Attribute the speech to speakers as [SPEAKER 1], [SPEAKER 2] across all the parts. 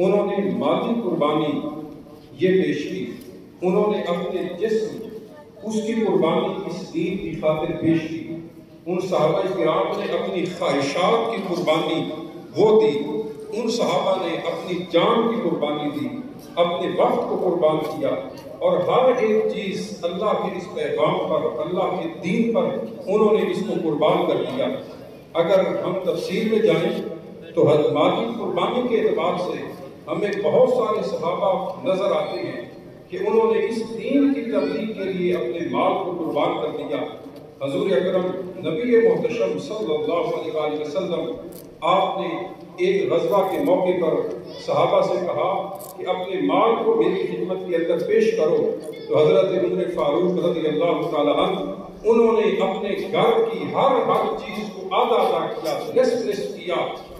[SPEAKER 1] انہوں نے مالی قربانی یہ پیش کی، انہوں نے اپنے جسم اس کی قربانی اس دین کی خاطر پیش کی۔ ان صحابہ کرام نے اپنی خواہشات کی قربانی وہ دی، ان صحابہ نے اپنی جان کی قربانی دی، اپنے وقت کو قربان کیا، اور ہر ایک چیز اللہ کے اس پیغام پر، اللہ کے دین پر انہوں نے اس کو قربان کر دیا۔ اگر ہم تفصیل میں جائیں تو مالی قربانی کے اعتبار سے ہمیں بہت سارے صحابہ نظر آتے ہیں کہ انہوں نے اس دین کی تبلیغ کے لیے اپنے مال کو قربان کر دیا۔ حضور اکرم نبی محتشم صلی اللہ علیہ وسلم آپ نے ایک غزوہ کے موقع پر صحابہ سے کہا کہ اپنے مال کو میری خدمت کے اندر پیش کرو، تو حضرت عمر فاروق رضی اللہ تعالیٰ عنہ انہوں نے اپنے گھر کی ہر چیز کو آدھا کیا، نصف کیا،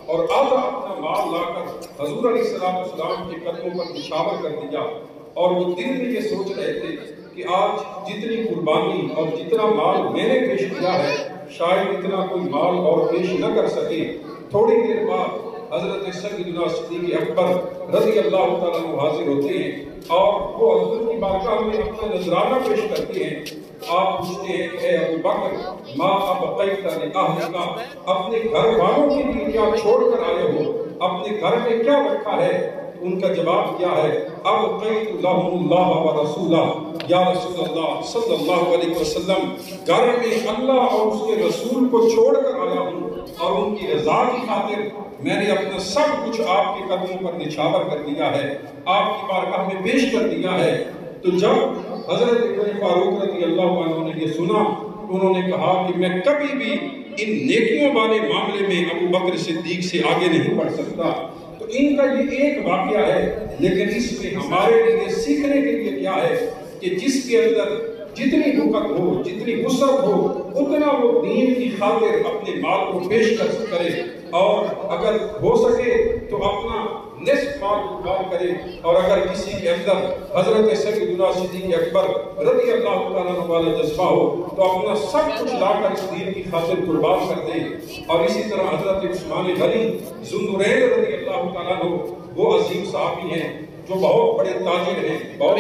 [SPEAKER 1] اور آدھا اپنا مال لا کر حضور علیہ السلام کے قدموں پر نشاور کر دیا۔ اور وہ دل میں یہ سوچ رہے تھے کہ آج جتنی قربانی اور جتنا مال میں نے پیش کیا ہے شاید اتنا کوئی مال اور پیش نہ کر سکے۔ تھوڑی دیر بعد حضرت سیدنا صدیق اکبر رضی اللہ تعالیٰ عنہ حاضر ہوتے ہیں اور وہ حضور کی بارگاہ میں اپنا نذرانہ پیش کرتے ہیں۔ آپ پوچھتے ہیں کہ اے ابو بکر ما ابقیت لأہلک، اپنے گھر والوں کے لیے کیا چھوڑ کر آئے ہو، اپنے گھر میں کیا رکھا ہے؟ ان کا جواب کیا ہے؟ ابقیت لهم اللہ ورسولہ، یا رسول اللہ صلی اللہ علیہ وسلم گھر میں اللہ اور اس کے رسول کو چھوڑ کر آیا ہوں، اور ان کی رضا کی خاطر میں نے اپنا سب کچھ آپ کے قدموں پر نچھاور کر دیا ہے، آپ کی بارگاہ میں پیش کر دیا ہے۔ تو جب حضرت عمر فاروق رضی اللہ عنہ نے یہ سنا، انہوں نے کہا کہ میں کبھی بھی ان نیکیوں والے معاملے میں ابو بکر صدیق سے آگے نہیں بڑھ سکتا۔ تو ان کا یہ ایک واقعہ ہے، لیکن اس میں ہمارے لیے سیکھنے کے لیے کیا ہے کہ جس کے اندر جتنی وقت ہو، جتنی وسعت ہو، اتنا وہ دین کی خاطر اپنے مال کو پیش کرے، اور اگر ہو سکے تو اپنا نصف مال قربان کرے، اور اگر کسی کے اندر حضرت سیدنا صدیق اکبر رضی اللہ تعالیٰ عنہ والا جذبہ ہو تو اپنا سب کچھ لا کر اس دین کی خاطر قربان کر دے۔ اور اسی طرح حضرت عثمان غنی ذو النورین رضی اللہ تعالیٰ عنہ وہ عظیم صحابی ہیں جو بہت بڑے تاجر ہیں، بہت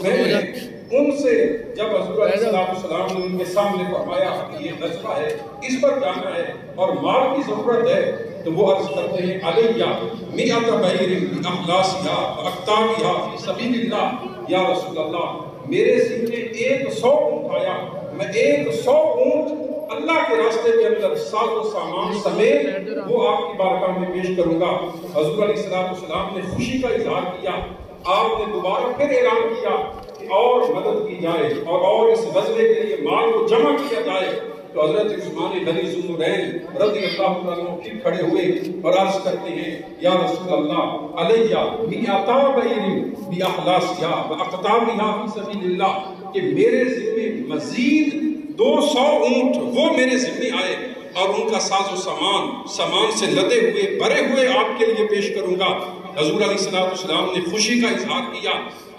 [SPEAKER 1] بڑے ہیں۔ ان سے جب حضور علیہ السلام نے ان کے سامنے فرمایا کہ یہ غزوہ ہے، اس پر جانا ہے اور مال کی ضرورت ہے، تو وہ عرض کرتے ہیں علیہ مئۃ بعیر باخلاصھا واقطابھا فی سبیل اللہ، یا رسول اللہ میرے ذمے 100 اونٹ آیا، میں 100 اونٹ اللہ کے راستے کے اندر ساز و سامان سمیت وہ آپ کی بارگاہ میں پیش کروں گا۔ حضور علیہ السلام نے خوشی کا اظہار کیا، آپ نے دوبارہ پھر اعلان کیا کہ اور مدد کی جائے اور اس غزوے کے لیے مال کو جمع کیا جائے۔ تو حضرت عثمان غنی ذو النورین رضی اللہ عنہ پھر کھڑے ہوئے اور عرض کرتے ہیں یا رسول اللہ علیہ مئۃ بعیر باخلاصھا واقطابھا فی سبیل اللہ، کہ میرے ذمے مزید 200 اونٹ وہ میرے ذمے آئے اور ان کا ساز و سامان سے لدے ہوئے بھرے ہوئے آپ کے لیے پیش کروں گا۔ حضور علیہ السلام نے خوشی کا اظہار کیا،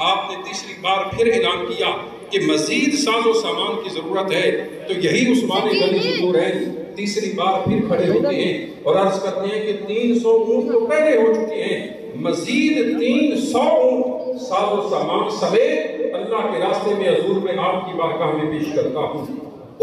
[SPEAKER 1] آپ نے تیسری بار پھر اعلان کیا کہ مزید ساز و سامان کی ضرورت ہے، تو یہی عثمان غنی ذو النورین تیسری بار پھر کھڑے ہوتے ہیں اور عرض کرتے ہیں کہ 300 اونٹ تو پہلے ہو چکے ہیں، مزید 300 اونٹ ساز و سامان سمیت اللہ کے راستے میں حضور میں آپ کی بارگاہ میں پیش کرتا ہوں۔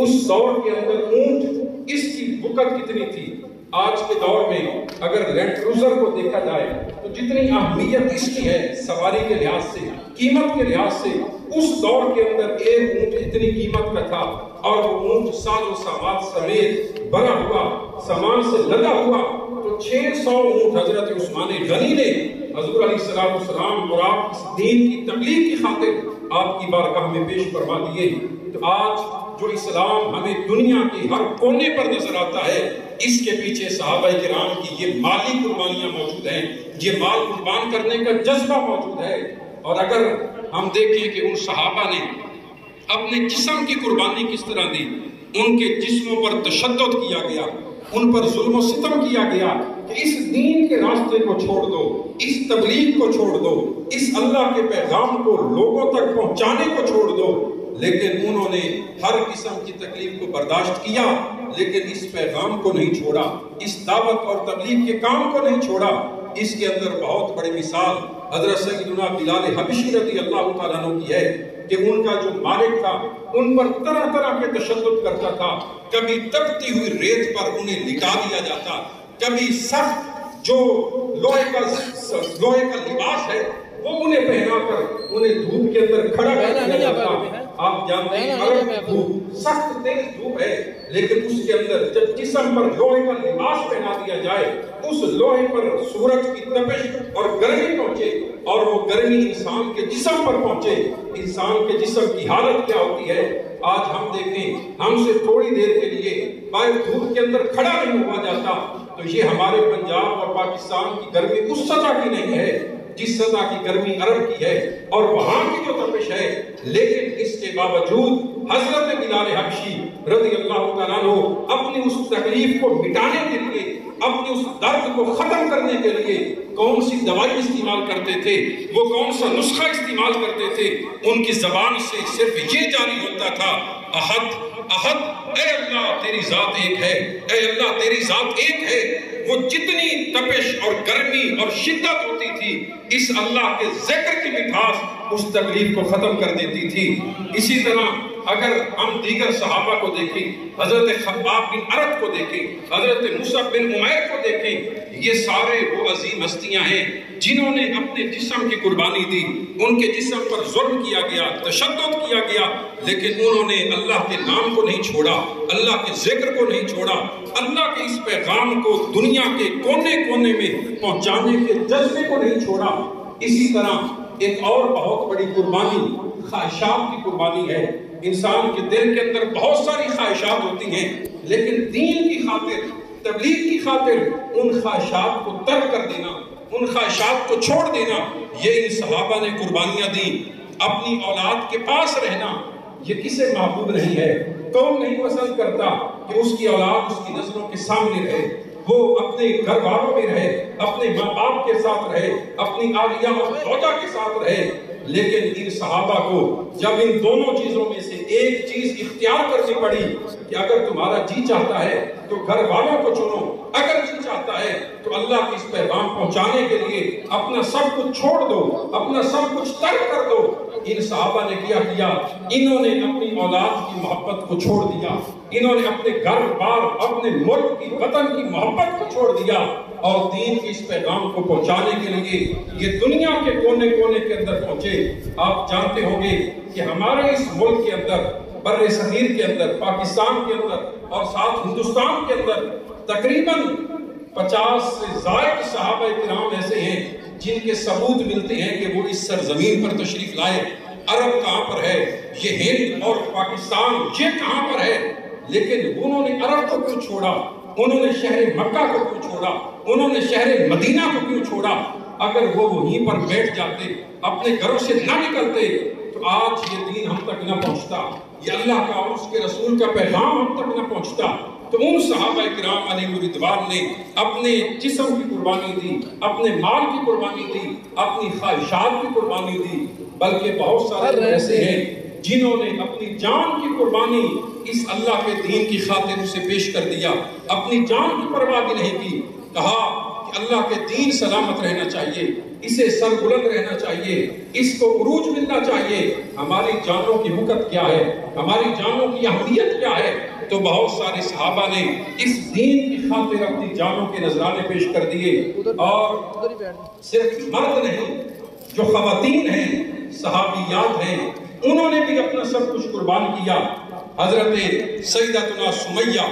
[SPEAKER 1] اس دور کے اندر اونٹ اس کی وقت کتنی تھی؟ آج کے دور میں اگر لینڈ کروزر کو دیکھا جائے تو جتنی اہمیت اس کی ہے سواری کے لحاظ سے، قیمت کے لحاظ سے، اس دور کے اندر ایک اونٹ اتنی قیمت کا تھا، اور وہ اونٹ ساز و سامان سمیت بھرا ہوا، سامان سے لدا ہوا، تو 600 اونٹ حضرت عثمان غنی نے حضور علیہ السلام اور آپ اس دین کی تبلیغ کی خاطر آپ کی بارگاہ میں پیش فرما دیے۔ تو آج جو اسلام ہمیں دنیا کی ہر کونے پر نظر آتا ہے، اس کے پیچھے صحابہ کرام کی یہ مالی قربانیاں موجود ہیں، یہ مال قربان کرنے کا جذبہ موجود ہے۔ اور اگر ہم دیکھیں کہ ان صحابہ نے اپنے جسم کی قربانی کس طرح دی، ان کے جسموں پر تشدد کیا گیا، ان پر ظلم و ستم کیا گیا کہ اس دین کے راستے کو چھوڑ دو، اس تبلیغ کو چھوڑ دو، اس اللہ کے پیغام کو لوگوں تک پہنچانے کو چھوڑ دو۔ لیکن انہوں نے ہر قسم کی تکلیف کو برداشت کیا، لیکن اس پیغام کو نہیں چھوڑا، اس دعوت اور تبلیغ کے کام کو نہیں چھوڑا۔ اس کے اندر بہت بڑی مثال حضرت سیدنا بلال حبشی رضی اللہ تعالیٰ عنہ کی ہے کہ ان کا جو مالک تھا ان پر طرح طرح کے تشدد کرتا تھا. کبھی تپتی ہوئی ریت پر انہیں لٹا دیا جاتا، کبھی سخت جو لوہے کا لباس ہے وہ انہیں پہنا کر انہیں دھوپ کے اندر کھڑا کر دیا جاتا. آپ جانتے ہیں عرب دھوپ سخت تیز دھوپ ہے، لیکن اس کے اندر جب جسم پر لوہے کا لباس پہنا دیا جائے، اس لوہے پر سورج کی تپش اور گرمی پہنچے اور وہ گرمی انسان کے جسم پر پہنچے، انسان کے جسم کی حالت کیا ہوتی ہے. آج ہم دیکھیں، ہم سے تھوڑی دیر کے لیے باہر دھوپ کے اندر کھڑا نہیں ہوا جاتا، تو یہ ہمارے پنجاب اور پاکستان کی گرمی اس سطح کی نہیں ہے جس سطح کی گرمی عرب کی ہے اور وہاں کی جو تپش ہے. لیکن اس کے باوجود حضرت بلال حبشی رضی اللہ تعالیٰ عنہ اپنی اس تکلیف کو مٹانے کے لیے، اپنی اس درد کو ختم کرنے کے لیے کون سی دوائی استعمال کرتے تھے، وہ کون سا نسخہ استعمال کرتے تھے. ان کی زبان سے صرف یہ جاری ہوتا تھا، احد احد، اے اللہ تیری ذات ایک ہے، اے اللہ تیری ذات ایک ہے. وہ جتنی تپش اور گرمی اور شدت ہوتی تھی، اس اللہ کے ذکر کی مٹھاس اس تکلیف کو ختم کر دیتی تھی. اسی طرح اگر ہم دیگر صحابہ کو دیکھیں، حضرت خباب بن ارت کو دیکھیں، حضرت مصعب بن عمیر کو دیکھیں، یہ سارے وہ عظیم ہستیاں ہیں جنہوں نے اپنے جسم کی قربانی دی. ان کے جسم پر ظلم کیا گیا، تشدد کیا گیا، لیکن انہوں نے اللہ کے نام کو نہیں چھوڑا، اللہ کے ذکر کو نہیں چھوڑا، اللہ کے اس پیغام کو دنیا کے کونے کونے میں پہنچانے کے جذبے کو نہیں چھوڑا. اسی طرح ایک اور بہت بڑی قربانی خواہشات کی قربانی ہے. انسان کے دل کے اندر بہت ساری خواہشات ہوتی ہیں، لیکن دین کی خاطر، تبلیغ کی خاطر ان خواہشات کو ترک کر دینا، ان خواہشات کو چھوڑ دینا، یہ ان صحابہ نے قربانیاں دی. اپنی اولاد کے پاس رہنا یہ کسے محبوب نہیں ہے. کون نہیں پسند کرتا کہ اس کی اولاد اس کی نظروں کے سامنے رہے، وہ اپنے گھر والوں میں رہے، اپنے ماں باپ کے ساتھ رہے، اپنی آلیہ اور زوجہ کے ساتھ رہے. لیکن ان صحابہ کو جب ان دونوں چیزوں میں سے ایک چیز اختیار کرنی پڑی کہ اگر تمہارا جی چاہتا ہے تو گھر والوں کو چنو، اگر جی چاہتا ہے تو اللہ کی اس پیغام پہنچانے کے لیے اپنا سب کچھ چھوڑ دو، اپنا سب کچھ ترک کر دو. ان صحابہ نے کیا انہوں نے اپنی اولاد کی محبت کو چھوڑ دیا، انہوں نے اپنے گھر بار، اپنے ملک کی، وطن کی محبت کو چھوڑ دیا اور دین کی اس پیغام کو پہنچانے کے لیے یہ دنیا کے کونے کونے کے اندر پہنچے. آپ جانتے ہوں گے کہ ہمارے اس ملک کے اندر، بر صغیر کے اندر، پاکستان کے اندر اور ساتھ ہندوستان کے اندر تقریباً 50 سے زائد صحابہ کرام ایسے ہیں جن کے ثبوت ملتے ہیں کہ وہ اس سرزمین پر تشریف لائے. عرب کہاں پر ہے، یہ ہند اور پاکستان یہ کہاں پر ہے، لیکن انہوں نے عرب کو کیوں چھوڑا، انہوں نے شہر مکہ کو کیوں چھوڑا، انہوں نے شہر مدینہ کو کیوں چھوڑا. اگر وہ وہیں پر بیٹھ جاتے، اپنے گھروں سے نہ نکلتے، تو آج یہ دین ہم تک نہ پہنچتا، یہ اللہ کا اور اس کے رسول کا پیغام ہم تک نہ پہنچتا. تو ان صحابہ کرام علیہ رضوان نے اپنے جسم کی قربانی دی، اپنے مال کی قربانی دی، اپنی خواہشات کی قربانی دی. بلکہ بہت سارے ایسے ہیں جنہوں نے اپنی جان کی قربانی اس اللہ کے دین کی خاطر اسے پیش کر دیا، اپنی جان کی پرواہ بھی نہیں کی. کہا کہ اللہ کے دین سلامت رہنا چاہیے، اسے سربلند رہنا چاہیے، اس کو عروج ملنا چاہیے. ہماری جانوں کی وقت کیا ہے، ہماری جانوں کی اہمیت کیا ہے. تو بہت سارے صحابہ نے اس دین کی خاطر اپنی جانوں کے نذرانے پیش کر دیے. اور صرف مرد نہیں، جو خواتین ہیں، صحابیات ہیں، انہوں نے بھی اپنا سب کچھ قربان کیا. حضرت سیدتنا سمیہ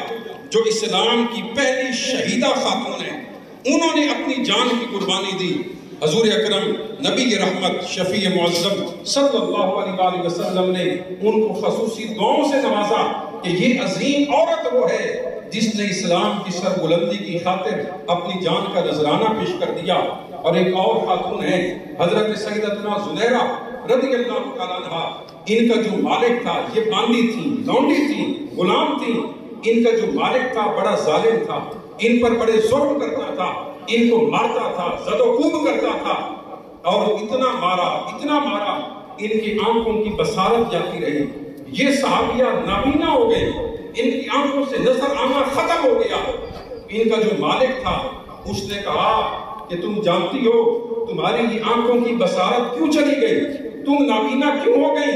[SPEAKER 1] جو اسلام کی پہلی شہیدہ خاتون ہیں، انہوں نے اپنی جان کی قربانی دی. حضور اکرم نبی رحمت شفیع معظم صلی اللہ علیہ وآلہ وسلم نے ان کو خصوصی دعاؤں سے نوازا کہ یہ عظیم عورت وہ ہے جس نے اسلام کی سربلندی کی خاطر اپنی جان کا نذرانہ پیش کر دیا. اور ایک اور خاتون ہے حضرت سیدتنا زنیرہ رضی اللہ تعالیٰ عنہ. ان کا جو مالک تھا، یہ باندی تھی، لونڈی تھی، غلام تھی. ان کا جو مالک تھا بڑا ظالم تھا، ان پر بڑے ظلم کرتا تھا، ان کو مارتا تھا، زد و کوب کرتا تھا. اور اتنا مارا ان کی آنکھوں کی بصارت جاتی رہی. یہ صحابیہ نابینا ہو گئے، ان کی آنکھوں سے نظر آنا ختم ہو گیا. ان کا جو مالک تھا اس نے کہا کہ کہ تم جانتی ہو تمہاری یہ آنکھوں کی بصارت کیوں چلی گئی، تم نابینا کیوں ہو گئی؟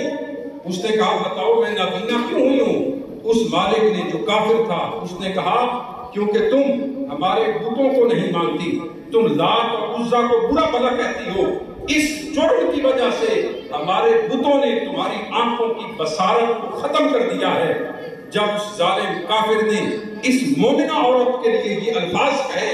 [SPEAKER 1] اس نے کہا بتاؤ میں نابینا کیوں ہوئی ہوں؟ اس مالک نے جو کافر تھا اس نے کہا کیونکہ تم ہمارے بتوں کو نہیں مانتی، تم لات اور عزا کو برا بھلا کہتی ہو، اس جرم کی وجہ سے ہمارے بتوں نے تمہاری آنکھوں کی بصارت کو ختم کر دیا ہے۔ جب اس ظالم کافر نے اس مومنہ عورت کے لیے یہ الفاظ کہے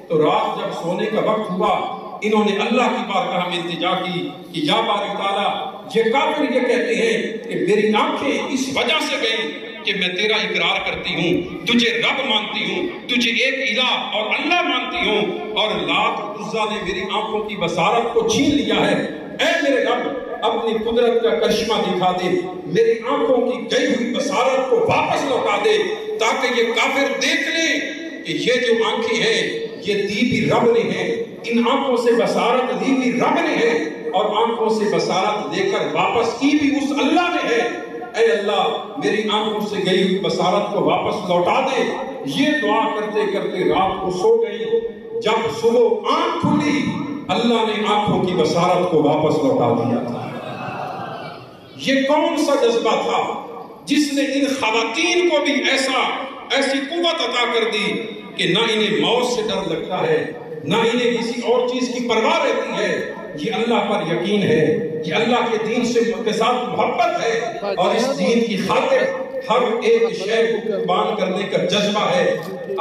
[SPEAKER 1] تو رات جب سونے کا وقت ہوا انہوں نے اللہ کی بارگاہ میں التجا کی کہ یا باری تعالیٰ یہ کافر یہ کہتے ہیں کہ میری آنکھیں اس وجہ سے گئیں کہ میں تیرا اقرار کرتی ہوں، تجھے رب مانتی ہوں، تجھے ایک الہ اور اللہ مانتی ہوں، اور لات عزا نے میری آنکھوں کی بصارت کو چھین لیا ہے۔ اے میرے رب اپنی قدرت کا کرشمہ دکھا دے، میری آنکھوں کی گئی ہوئی بصارت کو واپس لوٹا دے تاکہ یہ کافر دیکھ لیں کہ یہ جو آنکھیں ہیں یہ دی بھی رب نے ہیں، ان آنکھوں سے بصارت دی بھی رب نے ہے، اور آنکھوں سے بصارت لے کر واپس کی بھی اس اللہ نے ہے۔ اے اللہ میری آنکھوں سے گئی ہوئی بصارت کو واپس لوٹا دے۔ یہ دعا کرتے کرتے رات کو سو گئی۔ جب صبح آنکھ کھلی اللہ نے آنکھوں کی بصارت کو واپس لوٹا دیا تھا۔ یہ کون سا جذبہ تھا جس نے ان خواتین کو بھی ایسی قوت عطا کر دی کہ نہ انہیں موت سے ڈر لگتا ہے، نہ انہیں کسی اور چیز کی پرواہ رہتی ہے، یہ اللہ پر یقین ہے، یہ اللہ کے دین سے کے ساتھ محبت ہے، اور اس دین کی خاطر ہر ایک شے کو قربان کرنے کا جذبہ ہے۔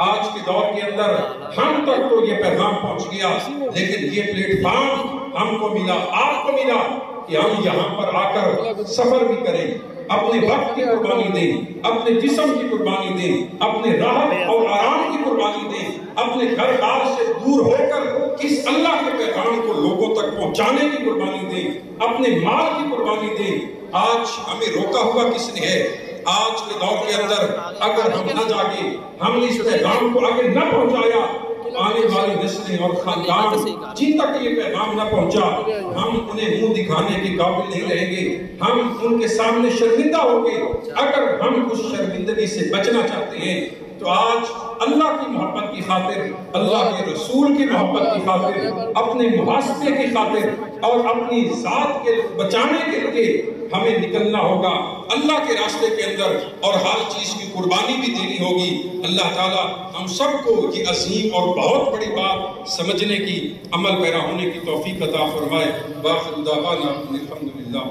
[SPEAKER 1] آج کے دور کے اندر ہم تک تو یہ پیغام پہنچ گیا، لیکن یہ پلیٹ فارم ہم کو ملا، آپ کو ملا کہ ہم یہاں پر آ کر سفر بھی کریں، اپنے وقت کی قربانی دیں، اپنے جسم کی قربانی دیں، اپنے راحت اور آرام کی قربانی دیں، اپنے گھر بار سے دور ہو کر اس اللہ کے پیغام کو لوگوں تک پہنچانے کی قربانی دیں، اپنے مال کی قربانی دیں۔ آج ہمیں روکا ہوا کس نے ہے؟ آج کے دور کے اندر اگر ہم نہ جاگے، ہم نے اس پیغام کو آگے نہ پہنچایا، آنے والی نسلیں اور خاندان جن تک یہ پیغام نہ پہنچا ہم انہیں منہ دکھانے کے قابل نہیں رہیں گے، ہم ان کے سامنے شرمندہ ہوں گے۔ اگر ہم اس شرمندگی سے بچنا چاہتے ہیں تو آج اللہ کی محبت کی خاطر، اللہ کے رسول کی محبت کی خاطر، اپنے محاسبے کی خاطر اور اپنی ذات کے بچانے کے لیے ہمیں نکلنا ہوگا اللہ کے راستے کے اندر، اور ہر چیز کی قربانی بھی دینی ہوگی۔ اللہ تعالیٰ ہم سب کو یہ عظیم اور بہت بڑی بات سمجھنے کی، عمل پیرا ہونے کی توفیق عطا فرمائے۔ وآخر دعوانا الحمدللہ۔